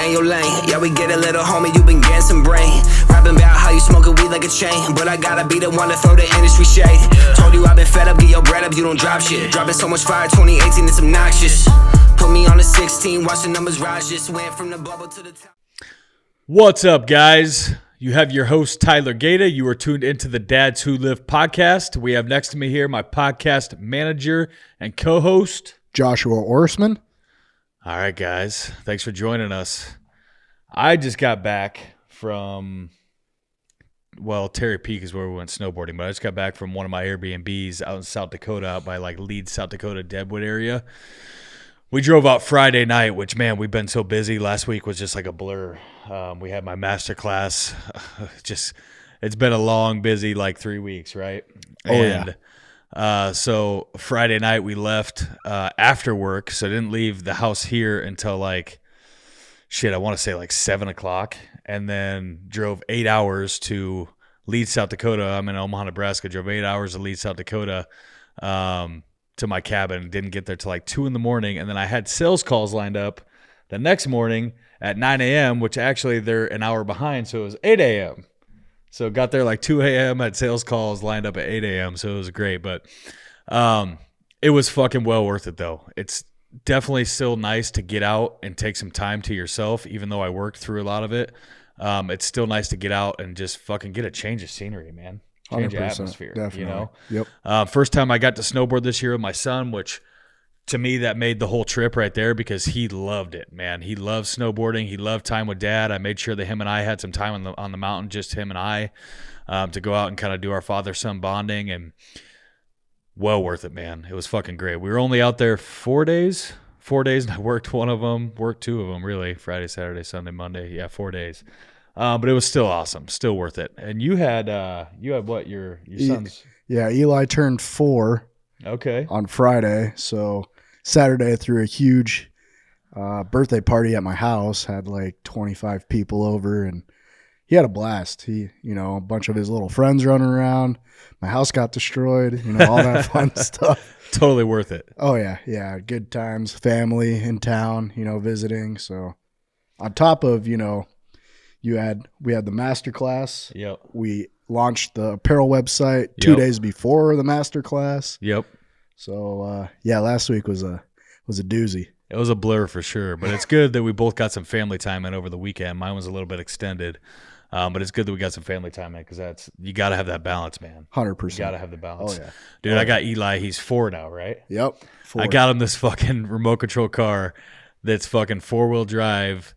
stay in your lane. Yeah, we get a little homie, you been getting some brain. Rapping about how you smoking weed like a chain, but I gotta be the one to throw the industry shade. Told you I've been fed up, get your bread up, you don't drop shit. Dropping so much fire, 2018, it's obnoxious. Put me on the 16, watch the numbers rise. Just went from the bubble to the top. What's up, guys? You have your host, Tyler Gaeta. You are tuned into the Dads Who Live podcast. We have next to me here my podcast manager and co-host, Joshua Orsman. All right, guys. Thanks for joining us. I just got back from, Terry Peak is where we went snowboarding, but I just got back from one of my Airbnbs out in South Dakota, out by like Leeds, South Dakota, Deadwood area. We drove out Friday night, which, man, we've been so busy. Last week was just like a blur. We had my master class. It's been a long, busy, 3 weeks, right? So Friday night we left after work, so I didn't leave the house here until I want to say 7 o'clock, and then drove 8 hours to Leeds, South Dakota. I'm in Omaha, Nebraska. Drove 8 hours to Leeds, South Dakota, to my cabin. Didn't get there till 2 in the morning, and then I had sales calls lined up the next morning at 9 a.m., which actually they're an hour behind, so it was 8 a.m. So got there 2 a.m., had sales calls lined up at 8 a.m., so it was great. But it was fucking well worth it, though. It's definitely still nice to get out and take some time to yourself, even though I worked through a lot of it. It's still nice to get out and just fucking get a change of scenery, man. Change of atmosphere, definitely. Yep. First time I got to snowboard this year with my son, which to me that made the whole trip right there because he loved it, man. He loved snowboarding. He loved time with Dad. I made sure that him and I had some time on the mountain, just him and I, to go out and kind of do our father-son bonding, and well worth it, man. It was fucking great. We were only out there 4 days. 4 days, and I worked one of them, worked two of them, really. Friday, Saturday, Sunday, Monday. Yeah, 4 days. But it was still awesome, still worth it. And you had what, your son's? Yeah, Eli turned 4 on Friday. So Saturday I threw a huge birthday party at my house, had 25 people over, and he had a blast. He, a bunch of his little friends running around. My house got destroyed, all that fun stuff. Totally worth it. Oh, yeah. Yeah, good times, family in town, visiting. So on top of, we had the master class. Yep. We launched the apparel website 2 days before the master class. Yep. So last week was a doozy. It was a blur for sure, but it's good that we both got some family time in over the weekend. Mine was a little bit extended, but it's good that we got some family time in because you got to have that balance, man. 100%. You got to have the balance. Oh yeah, dude. I got Eli. He's 4 now, right? Yep. 4. I got him this fucking remote control car that's fucking 4-wheel drive.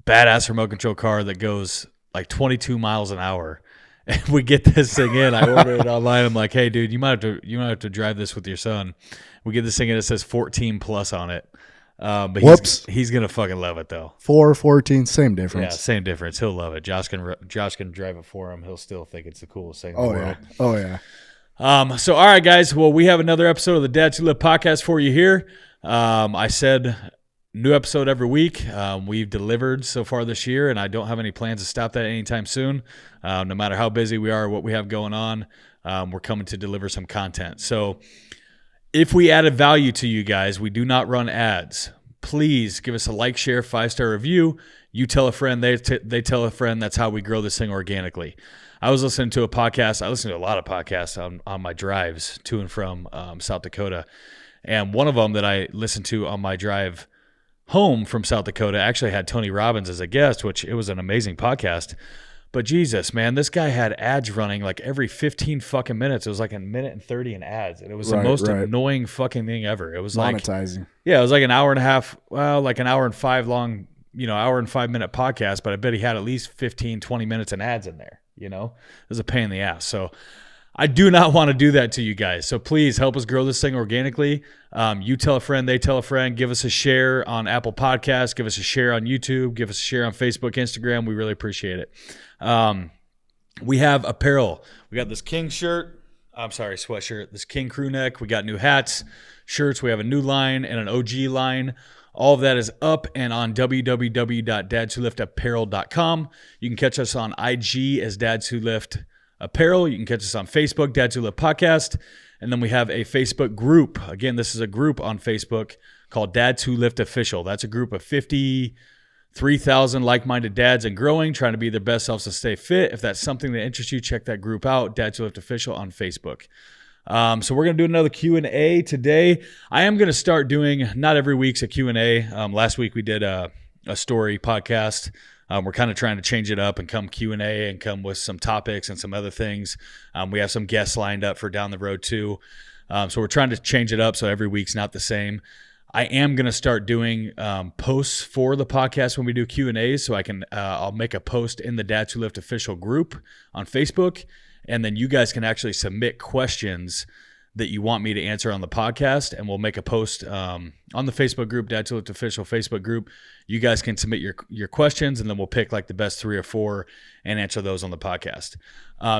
Badass remote control car that goes 22 miles an hour, and we get this thing in. I ordered it online. I'm like, hey, dude, you might have to drive this with your son. We get this thing in. It says 14 plus on it. But he's gonna fucking love it though. 4, 14, same difference. Yeah, same difference. He'll love it. Josh can drive it for him. He'll still think it's the coolest thing in the world. Oh yeah. So all right, guys. Well, we have another episode of the Dads Who Live podcast for you here. I said, new episode every week. We've delivered so far this year, and I don't have any plans to stop that anytime soon. No matter how busy we are, what we have going on, we're coming to deliver some content. So if we added value to you guys, we do not run ads. Please give us a like, share, 5-star review. You tell a friend, they tell a friend. That's how we grow this thing organically. I was listening to a podcast. I listen to a lot of podcasts on my drives to and from South Dakota. And one of them that I listened to on my drive home from South Dakota actually had Tony Robbins as a guest, which it was an amazing podcast. But Jesus, man, this guy had ads running every 15 fucking minutes. It was 1 minute and 30 in ads. And it was the most annoying fucking thing ever. It was monetizing. Yeah, it was an hour and a half, an hour and 5 long, hour and 5 minute podcast, but I bet he had at least 15, 20 minutes in ads in there. It was a pain in the ass. So I do not want to do that to you guys. So please help us grow this thing organically. You tell a friend, they tell a friend. Give us a share on Apple Podcasts. Give us a share on YouTube. Give us a share on Facebook, Instagram. We really appreciate it. We have apparel. We got this King sweatshirt, this King crew neck. We got new hats, shirts. We have a new line and an OG line. All of that is up and on www.dadswholiftapparel.com. You can catch us on IG as Dads Who Lift Apparel. You can catch us on Facebook, Dads Who Live Podcast. And then we have a Facebook group. Again, this is a group on Facebook called Dads Who Lift Official. That's a group of 50 3,000 like-minded dads and growing, trying to be their best selves to stay fit. If that's something that interests you, check that group out, Dads Who Lift Official on Facebook. So we're going to do another Q&A today. I am going to start doing, not every week's a Q&A. Last week we did a story podcast. We're kind of trying to change it up and come Q&A and come with some topics and some other things. We have some guests lined up for down the road too. So we're trying to change it up so every week's not the same. I am going to start doing posts for the podcast when we do Q&As, so I'll make a post in the Dads Who Lift Official group on Facebook, and then you guys can actually submit questions that you want me to answer on the podcast, and we'll make a post on the Facebook group, Dads Who Lift Official Facebook group. You guys can submit your questions, and then we'll pick like the best 3 or 4 and answer those on the podcast.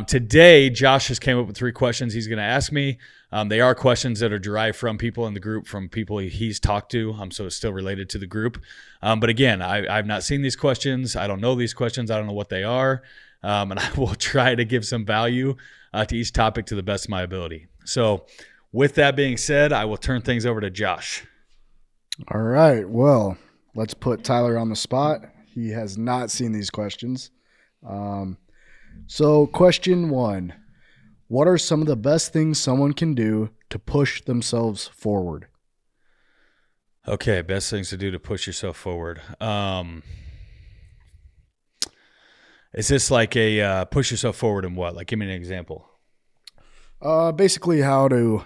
Today, Josh just came up with 3 questions he's going to ask me. They are questions that are derived from people in the group, from people he's talked to, so it's still related to the group. But again, I've not seen these questions. I don't know these questions. I don't know what they are. And I will try to give some value to each topic to the best of my ability. So with that being said, I will turn things over to Josh. All right. Well, let's put Tyler on the spot. He has not seen these questions. So question 1, what are some of the best things someone can do to push themselves forward? Okay. Best things to do to push yourself forward. Is this like a push yourself forward in what? Like, give me an example. Basically how to,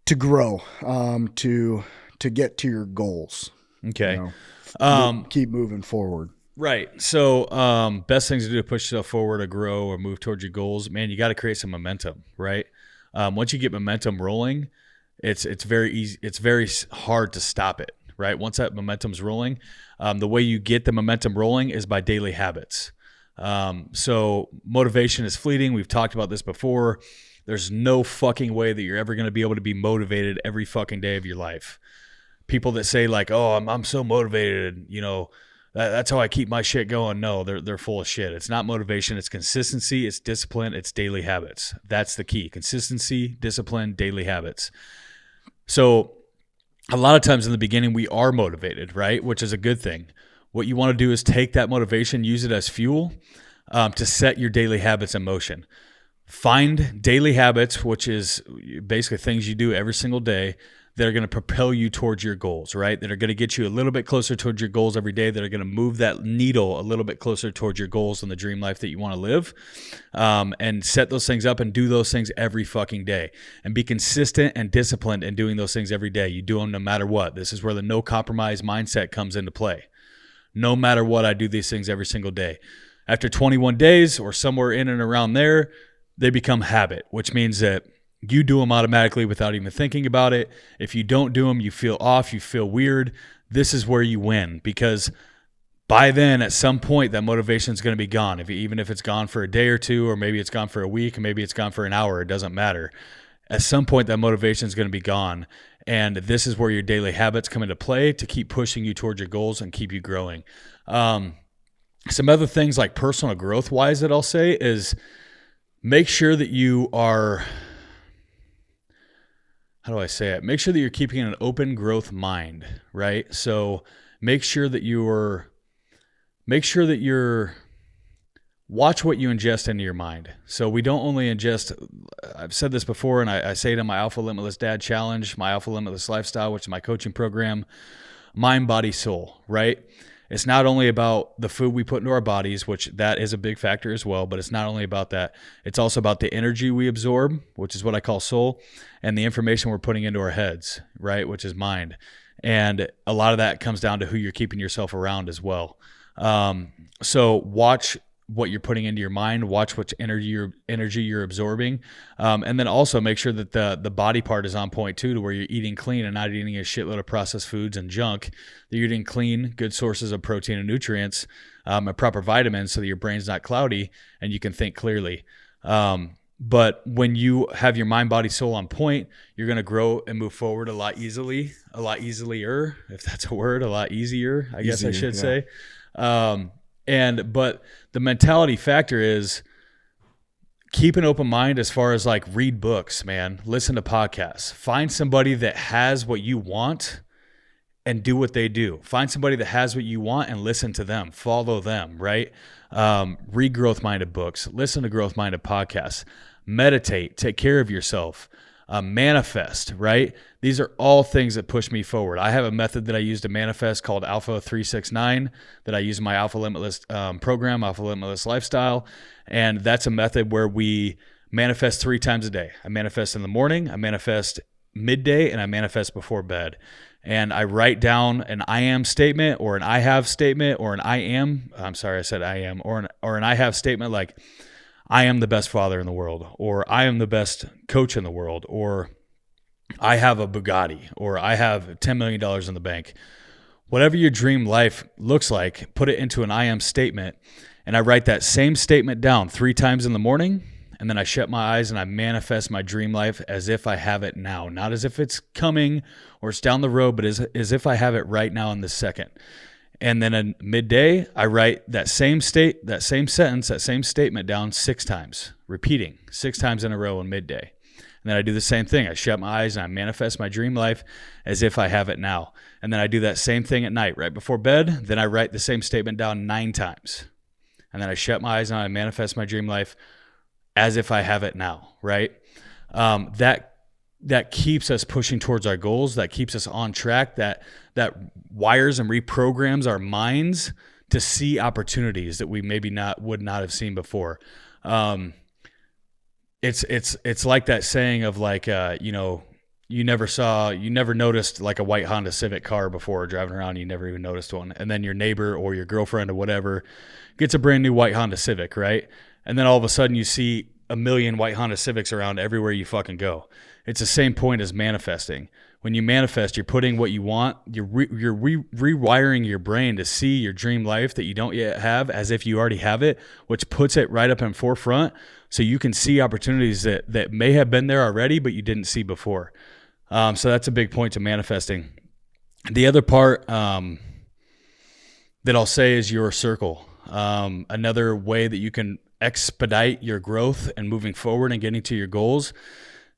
to grow, to get to your goals. Okay. Keep moving forward. Right. So, best things to do to push yourself forward or grow or move towards your goals, man, you got to create some momentum, right? Once you get momentum rolling, it's very easy. It's very hard to stop it, right? Once that momentum's rolling, the way you get the momentum rolling is by daily habits. So motivation is fleeting. We've talked about this before. There's no fucking way that you're ever going to be able to be motivated every fucking day of your life. People that say like, oh, I'm so motivated, that's how I keep my shit going. No, they're full of shit. It's not motivation. It's consistency. It's discipline. It's daily habits. That's the key. Consistency, discipline, daily habits. So a lot of times in the beginning, we are motivated, right? Which is a good thing. What you want to do is take that motivation, use it as fuel to set your daily habits in motion. Find daily habits, which is basically things you do every single day that are going to propel you towards your goals, right? That are going to get you a little bit closer towards your goals every day, that are going to move that needle a little bit closer towards your goals and the dream life that you want to live. And set those things up and do those things every fucking day. And be consistent and disciplined in doing those things every day. You do them no matter what. This is where the no compromise mindset comes into play. No matter what, I do these things every single day. After 21 days or somewhere in and around there, they become habit, which means that you do them automatically without even thinking about it. If you don't do them, you feel off, you feel weird. This is where you win, because by then, at some point, that motivation is going to be gone. Even if it's gone for a day or two, or maybe it's gone for a week, or maybe it's gone for an hour, it doesn't matter. At some point, that motivation is going to be gone. And this is where your daily habits come into play to keep pushing you towards your goals and keep you growing. Some other things like personal growth wise that I'll say is make sure that you are, how do I say it? Make sure that you're keeping an open growth mind, right? So make sure that you're watch what you ingest into your mind. So we don't only ingest, I've said this before, and I say it in my Alpha Limitless Dad Challenge, my Alpha Limitless Lifestyle, which is my coaching program, mind, body, soul, right? It's not only about the food we put into our bodies, which that is a big factor as well, but it's not only about that. It's also about the energy we absorb, which is what I call soul, and the information we're putting into our heads, right, which is mind. And a lot of that comes down to who you're keeping yourself around as well. So watch what you're putting into your mind, watch what energy you're absorbing, and then also make sure that the body part is on point too, to where you're eating clean and not eating a shitload of processed foods and junk, that you're eating clean, good sources of protein and nutrients, and proper vitamins, so that your brain's not cloudy and you can think clearly. But when you have your mind, body, soul on point, you're going to grow and move forward a lot easier, if that's a word, a lot easier, I guess I should say. But the mentality factor is keep an open mind as far as like read books, man, listen to podcasts, find somebody that has what you want and do what they do. Find somebody that has what you want and listen to them. Follow them, right? Read growth-minded books. Listen to growth-minded podcasts. Meditate. Take care of yourself. Manifest, right? These are all things that push me forward. I have a method that I use to manifest called Alpha 369 that I use in my Alpha Limitless program, Alpha Limitless Lifestyle. And that's a method where we manifest 3 times a day. I manifest in the morning, I manifest midday, and I manifest before bed. And I write down an I am statement or an I have statement or an I'm sorry, I said I am, or an I have statement like, I am the best father in the world, or I am the best coach in the world, or I have a Bugatti, or I have $10 million in the bank. Whatever your dream life looks like, put it into an I am statement. And I write that same statement down 3 times in the morning. And then I shut my eyes and I manifest my dream life as if I have it now, not as if it's coming or it's down the road, but as if I have it right now in this second. And then at midday, I write that same sentence, that same statement down 6 times, repeating 6 times in a row in midday. And then I do the same thing. I shut my eyes and I manifest my dream life as if I have it now. And then I do that same thing at night, right before bed. Then I write the same statement down 9 times. And then I shut my eyes and I manifest my dream life as if I have it now, right? That keeps us pushing towards our goals. That keeps us on track. That wires and reprograms our minds to see opportunities that we maybe would not have seen before. It's like that saying of like, you never noticed like a white Honda Civic car before driving around. You never even noticed one. And then your neighbor or your girlfriend or whatever gets a brand new white Honda Civic, right? And then all of a sudden you see a million white Honda Civics around everywhere you fucking go. It's the same point as manifesting. When you manifest, you're putting what you want, you're rewiring your brain to see your dream life that you don't yet have as if you already have it, which puts it right up in forefront so you can see opportunities that may have been there already, but you didn't see before. So that's a big point to manifesting. The other part that I'll say is your circle. Another way that you can expedite your growth and moving forward and getting to your goals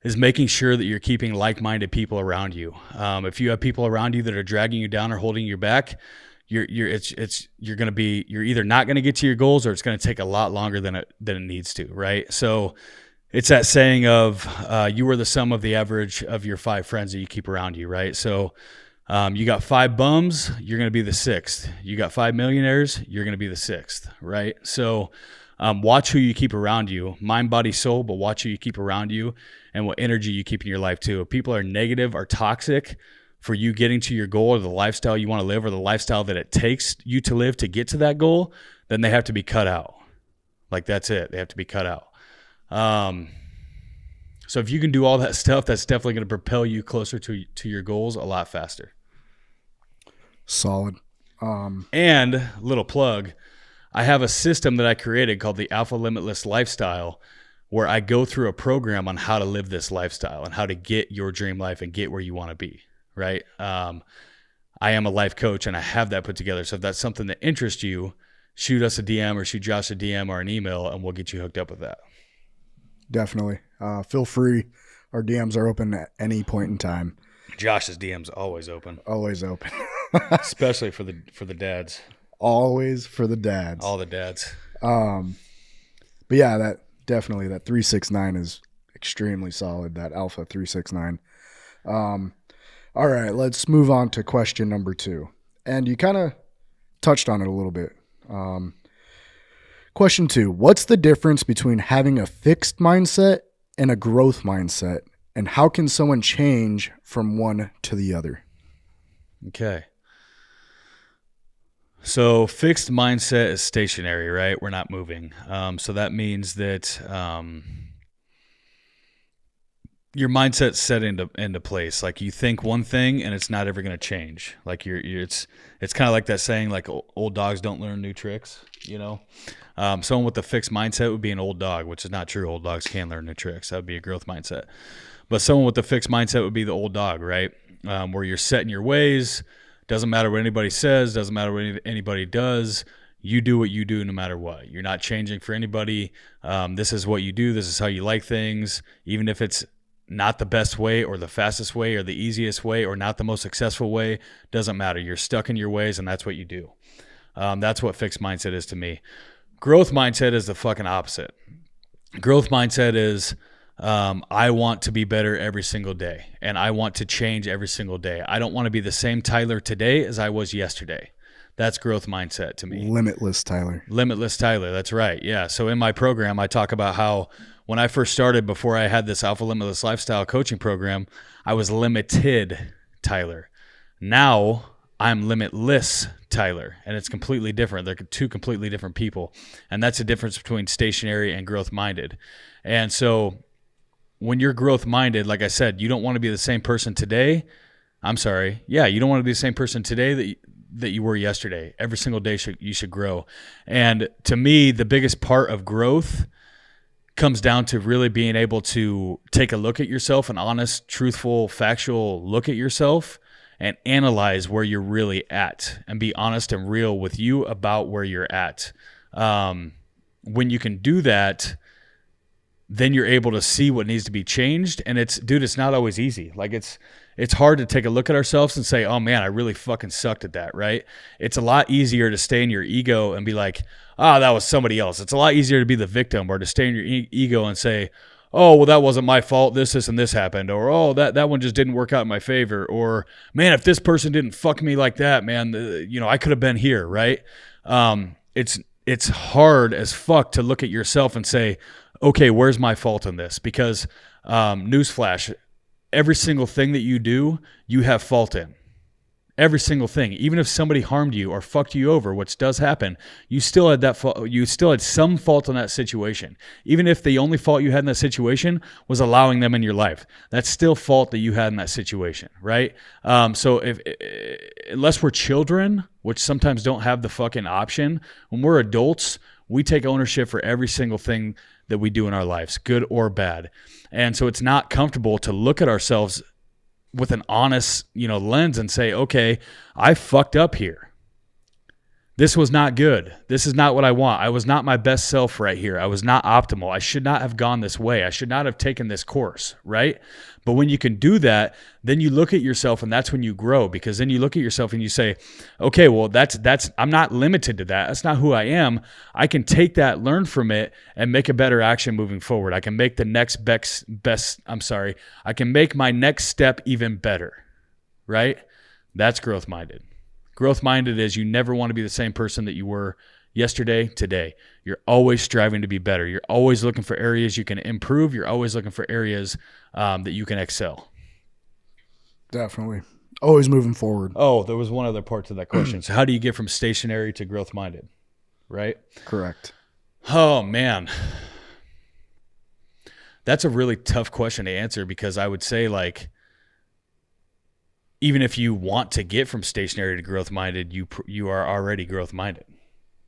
is making sure that you're keeping like-minded people around you. If you have people around you that are dragging you down or holding you back, you're either not going to get to your goals or it's going to take a lot longer than it needs to, right? So it's that saying of you are the sum of the average of your 5 friends that you keep around you, right? So you got 5 bums, you're going to be the 6th. You got 5 millionaires, you're going to be the 6th, right? So watch who you keep around you, mind, body, soul, but watch who you keep around you and what energy you keep in your life too. If people are negative or toxic for you getting to your goal or the lifestyle you want to live or the lifestyle that it takes you to live to get to that goal, then they have to be cut out. Like that's it. They have to be cut out. So if you can do all that stuff, that's definitely going to propel you closer to your goals a lot faster. Solid. And little plug, I have a system that I created called the Alpha Limitless Lifestyle, where I go through a program on how to live this lifestyle and how to get your dream life and get where you want to be, right? I am a life coach and I have that put together. So if that's something that interests you, shoot us a DM or shoot Josh a DM or an email and we'll get you hooked up with that. Definitely. Feel free. Our DMs are open at any point in time. Josh's DM's always open. Always open. Especially for the dads. Always for the dads. All the dads. But yeah, that 369 is extremely solid, that Alpha 369. All right, let's move on to question number 2. And you kind of touched on it a little bit. Question 2, what's the difference between having a fixed mindset and a growth mindset? And how can someone change from one to the other? Okay. So fixed mindset is stationary, right? We're not moving. So that means that your mindset's set into place. Like you think one thing and it's not ever going to change. Like it's kind of like that saying, like old dogs don't learn new tricks, you know? Someone with a fixed mindset would be an old dog, which is not true. Old dogs can learn new tricks. That would be a growth mindset. But someone with a fixed mindset would be the old dog, right? Where you're set in your ways. Doesn't matter what anybody says. Doesn't matter what anybody does. You do what you do no matter what. You're not changing for anybody. This is what you do. This is how you like things. Even if it's not the best way or the fastest way or the easiest way or not the most successful way. Doesn't matter. You're stuck in your ways, and that's what you do. That's what fixed mindset is to me. Growth mindset is the fucking opposite. Growth mindset is I want to be better every single day, and I want to change every single day. I don't want to be the same Tyler today as I was yesterday. That's growth mindset to me. Limitless Tyler. Limitless Tyler. That's right. Yeah. So in my program, I talk about how when I first started, before I had this Alpha Limitless Lifestyle coaching program, I was limited Tyler. Now I'm limitless Tyler, and it's completely different. They're two completely different people, and that's the difference between stationary and growth minded. And so when you're growth minded, like I said, you don't want to be the same person today. I'm sorry. Yeah, you don't want to be the same person today that you were yesterday. Every single day you should grow. And to me, the biggest part of growth comes down to really being able to take a look at yourself, an honest, truthful, factual look at yourself, and analyze where you're really at and be honest and real with you about where you're at. When you can do that, then you're able to see what needs to be changed. And it's not always easy. Like it's hard to take a look at ourselves and say, oh man, I really fucking sucked at that, right? It's a lot easier to stay in your ego and be like, that was somebody else. It's a lot easier to be the victim or to stay in your ego and say, oh, well, that wasn't my fault. This, and this happened. Or, oh, that one just didn't work out in my favor. Or, man, if this person didn't fuck me like that, man, I could have been here, right? It's hard as fuck to look at yourself and say, okay, where's my fault in this? Because newsflash, every single thing that you do, you have fault in. Every single thing. Even if somebody harmed you or fucked you over, which does happen, you still had that fault. You still had some fault in that situation. Even if the only fault you had in that situation was allowing them in your life, that's still fault that you had in that situation, right? So unless we're children, which sometimes don't have the fucking option, when we're adults, we take ownership for every single thing that we do in our lives, good or bad. And so it's not comfortable to look at ourselves with an honest, lens and say, okay, I fucked up here. This was not good. This is not what I want. I was not my best self right here. I was not optimal. I should not have gone this way. I should not have taken this course, right? But when you can do that, then you look at yourself, and that's when you grow, because then you look at yourself and you say, okay, well, that's I'm not limited to that. That's not who I am. I can take that, learn from it, and make a better action moving forward. I can make the next I can make my next step even better, right? That's growth-minded. Growth-minded is you never want to be the same person that you were yesterday, today. You're always striving to be better. You're always looking for areas you can improve. You're always looking for areas that you can excel. Definitely. Always moving forward. Oh, there was one other part to that question. So how do you get from stationary to growth-minded, right? Correct. Oh, man. That's a really tough question to answer, because I would say, even if you want to get from stationary to growth-minded, you are already growth-minded,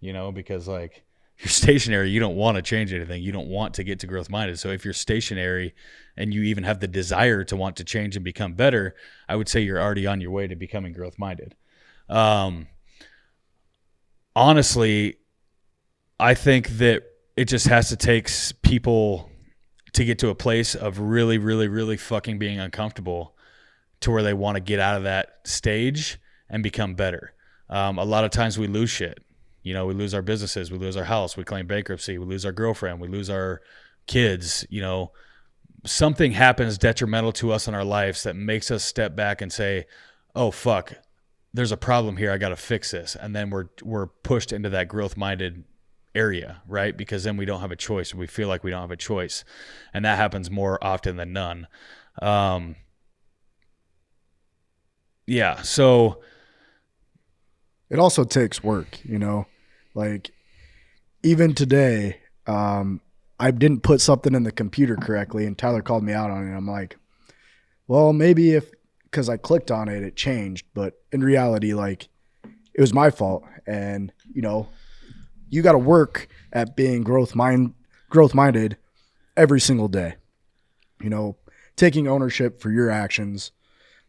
because you're stationary, you don't want to change anything. You don't want to get to growth-minded. So if you're stationary and you even have the desire to want to change and become better, I would say you're already on your way to becoming growth-minded. Honestly, I think that it just has to take people to get to a place of really, really, really fucking being uncomfortable to where they want to get out of that stage and become better. A lot of times we lose shit. We lose our businesses, we lose our house, we claim bankruptcy, we lose our girlfriend, we lose our kids. Something happens detrimental to us in our lives that makes us step back and say, oh, fuck, there's a problem here. I got to fix this. And then we're pushed into that growth-minded area, right? Because then we don't have a choice. We feel like we don't have a choice. And that happens more often than none. Yeah, so it also takes work, even today, I didn't put something in the computer correctly, and Tyler called me out on it. I'm like, well, maybe because I clicked on it, it changed, but in reality, it was my fault. And, you got to work at being growth-minded every single day, taking ownership for your actions,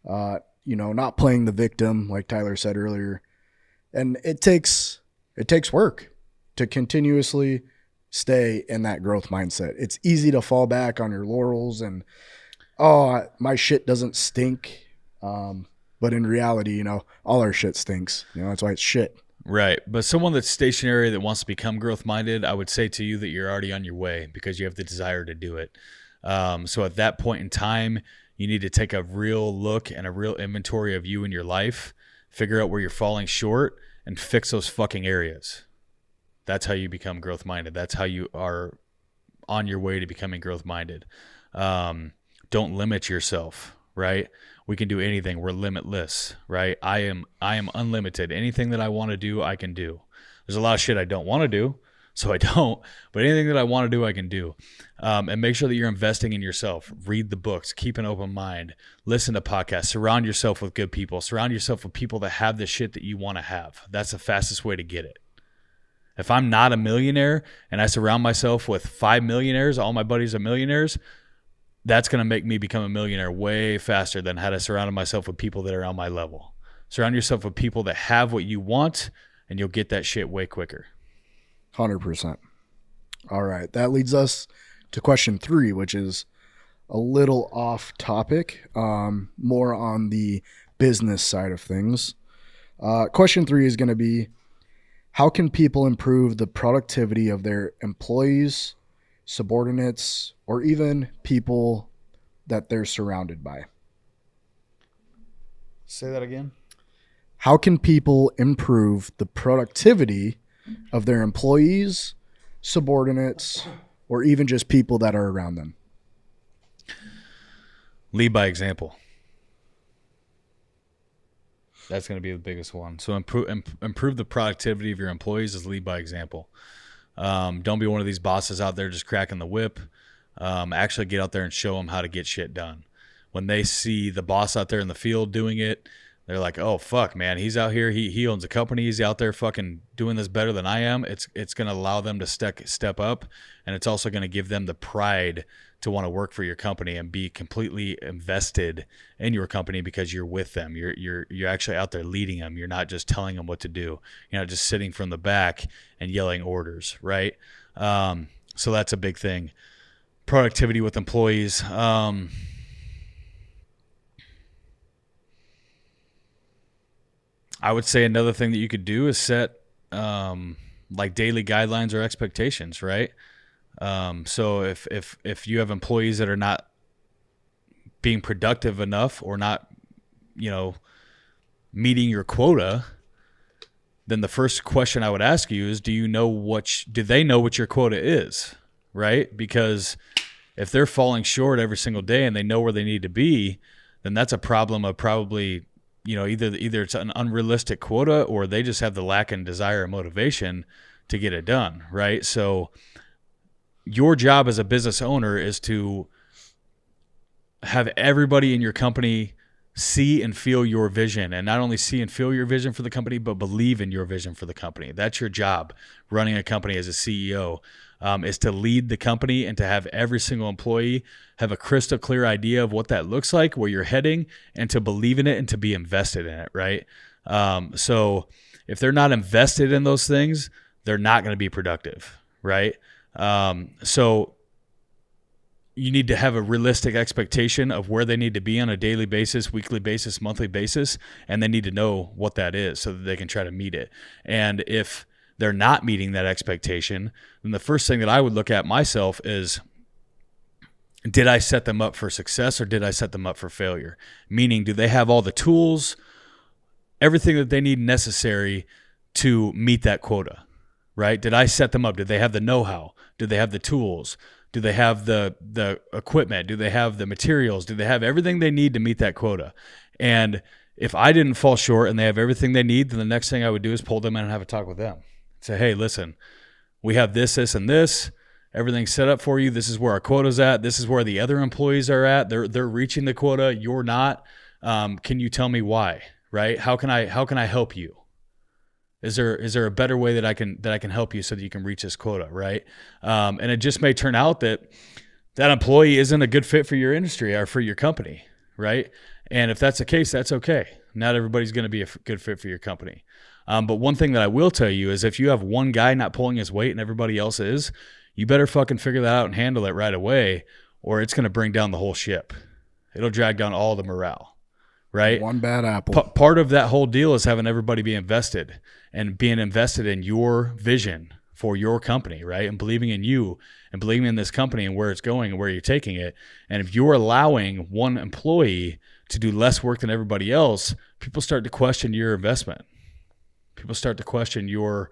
not playing the victim, like Tyler said earlier. And it takes work to continuously stay in that growth mindset. It's easy to fall back on your laurels and oh, my shit doesn't stink. But in reality, all our shit stinks. That's why it's shit. Right. But someone that's stationary that wants to become growth minded, I would say to you that you're already on your way because you have the desire to do it. So at that point in time, you need to take a real look and a real inventory of you and your life, figure out where you're falling short, and fix those fucking areas. That's how you become growth minded. That's how you are on your way to becoming growth minded. Don't limit yourself, right? We can do anything. We're limitless, right? I am unlimited. Anything that I want to do, I can do. There's a lot of shit I don't want to do, so I don't. But anything that I want to do, I can do. And make sure that you're investing in yourself. Read the books. Keep an open mind. Listen to podcasts. Surround yourself with good people. Surround yourself with people that have the shit that you want to have. That's the fastest way to get it. If I'm not a millionaire and I surround myself with 5 millionaires, all my buddies are millionaires, that's going to make me become a millionaire way faster than had I surrounded myself with people that are on my level. Surround yourself with people that have what you want, and you'll get that shit way quicker. 100%. All right. That leads us to question 3, which is a little off topic, more on the business side of things. Question 3 is going to be, how can people improve the productivity of their employees, subordinates, or even people that they're surrounded by? Say that again. How can people improve the productivity of their employees, subordinates, or even just people that are around them? Lead by example. That's going to be the biggest one. So improve the productivity of your employees is lead by example. Don't be one of these bosses out there just cracking the whip. Actually get out there and show them how to get shit done. When they see the boss out there in the field doing it, they're like, oh, fuck, man, he's out here. He owns a company. He's out there fucking doing this better than I am. It's going to allow them to step up, and it's also going to give them the pride to want to work for your company and be completely invested in your company because you're with them. You're actually out there leading them. You're not just telling them what to do. You're not just sitting from the back and yelling orders, right? So that's a big thing. Productivity with employees. I would say another thing that you could do is set like daily guidelines or expectations, right? So if you have employees that are not being productive enough or not, meeting your quota, then the first question I would ask you is, do they know what your quota is, right? Because if they're falling short every single day and they know where they need to be, then that's a problem of probably, either it's an unrealistic quota or they just have the lack in desire and motivation to get it done, right? So your job as a business owner is to have everybody in your company see and feel your vision, and not only see and feel your vision for the company, but believe in your vision for the company. That's your job running a company as a CEO, is to lead the company and to have every single employee have a crystal clear idea of what that looks like, where you're heading, and to believe in it and to be invested in it, right? So if they're not invested in those things, they're not going to be productive, right? So you need to have a realistic expectation of where they need to be on a daily basis, weekly basis, monthly basis, and they need to know what that is so that they can try to meet it. And if they're not meeting that expectation, then the first thing that I would look at myself is, did I set them up for success or did I set them up for failure? Meaning, do they have all the tools, everything that they need necessary to meet that quota, right? Did I set them up? Did they have the know-how? Do they have the tools? Do they have the equipment? Do they have the materials? Do they have everything they need to meet that quota? And if I didn't fall short and they have everything they need, then the next thing I would do is pull them in and have a talk with them. Say, hey, listen, we have this, and this. Everything's set up for you. This is where our quota's at. This is where the other employees are at. They're reaching the quota. You're not. Can you tell me why? Right? How can I help you? Is there a better way that I can help you so that you can reach this quota, right? And it just may turn out that employee isn't a good fit for your industry or for your company, right? And if that's the case, that's okay. Not everybody's going to be a good fit for your company. But one thing that I will tell you is, if you have one guy not pulling his weight and everybody else is, you better fucking figure that out and handle it right away, or it's going to bring down the whole ship, It'll drag down all the morale, right? One bad apple. Part of that whole deal is having everybody be invested and being invested in your vision for your company, right? And believing in you and believing in this company and where it's going and where you're taking it. And if you're allowing one employee to do less work than everybody else, people start to question your investment. People start to question your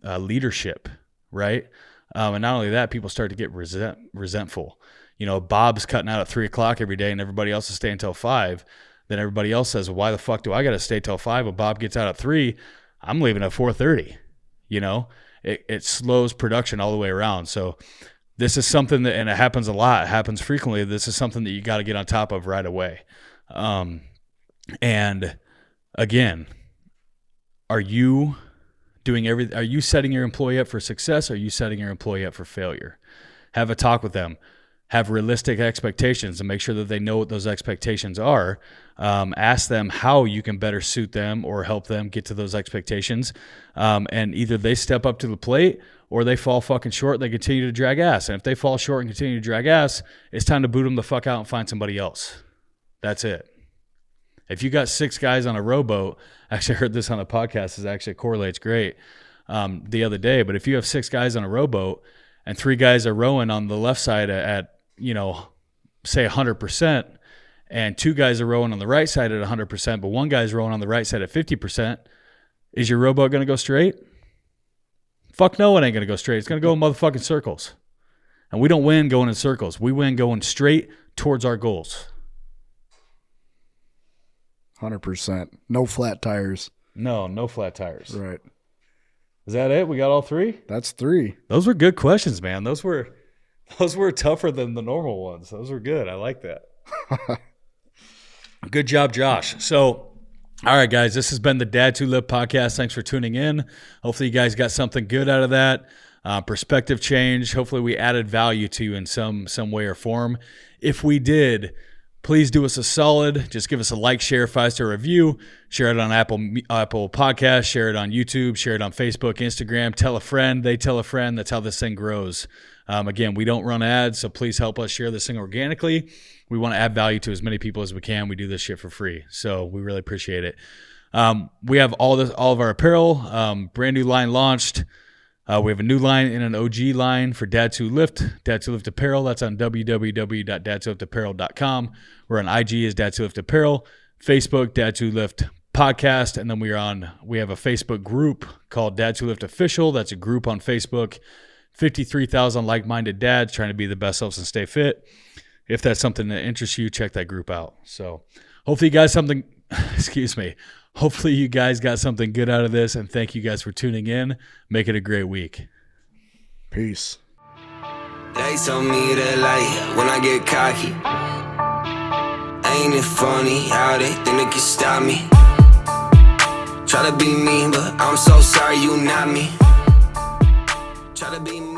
leadership, right? And not only that, people start to get resentful. You know, Bob's cutting out at 3:00 every day and everybody else is staying till 5. Then everybody else says, well, why the fuck do I got to stay till 5? When Bob gets out at 3, I'm leaving at 4:30. You know, it slows production all the way around. So this is something that, and it happens a lot, it happens frequently. This is something that you got to get on top of right away. And again, are you setting your employee up for success? Or are you setting your employee up for failure? Have a talk with them. Have realistic expectations and make sure that they know what those expectations are. Ask them how you can better suit them or help them get to those expectations. And either they step up to the plate or they fall fucking short and they continue to drag ass. And if they fall short and continue to drag ass, it's time to boot them the fuck out and find somebody else. That's it. If you got 6 guys on a rowboat, actually I heard this on a podcast, it actually correlates great the other day, but if you have 6 guys on a rowboat and 3 guys are rowing on the left side at say 100%, and 2 guys are rowing on the right side at 100%, but 1 guy's rowing on the right side at 50%, is your rowboat going to go straight? Fuck no, it ain't going to go straight. It's going to go in motherfucking circles. And we don't win going in circles. We win going straight towards our goals. 100%. No flat tires. No flat tires. Right. Is that it? We got all 3? That's 3. Those were good questions, man. Those were tougher than the normal ones. Those were good. I like that. Good job, Josh. So, all right, guys, this has been the Dads Who Live podcast. Thanks for tuning in. Hopefully you guys got something good out of that. Perspective change. Hopefully we added value to you in some way or form. If we did, please do us a solid. Just give us a like, share, 5-star review. Share it on Apple Podcasts. Share it on YouTube. Share it on Facebook, Instagram. Tell a friend. They tell a friend. That's how this thing grows. Again, we don't run ads, so please help us share this thing organically. We want to add value to as many people as we can. We do this shit for free, so we really appreciate it. We have all of our apparel. Brand new line launched. We have a new line and an OG line for Dads Who Lift. Dads Who Lift Apparel. That's on www.dadswholiftapparel.com. We're on IG as Dads Who Lift Apparel, Facebook Dads Who Lift Podcast, and then we have a Facebook group called Dads Who Lift Official. That's a group on Facebook. 53,000 like-minded dads trying to be the best selves and stay fit. If that's something that interests you, check that group out. So hopefully you guys Hopefully you guys got something good out of this, and thank you guys for tuning in. Make it a great week. Peace. They told me that like when I get cocky, ain't it funny how they think they can stop me? Try to be me, but I'm so sorry you not me. Try to be me.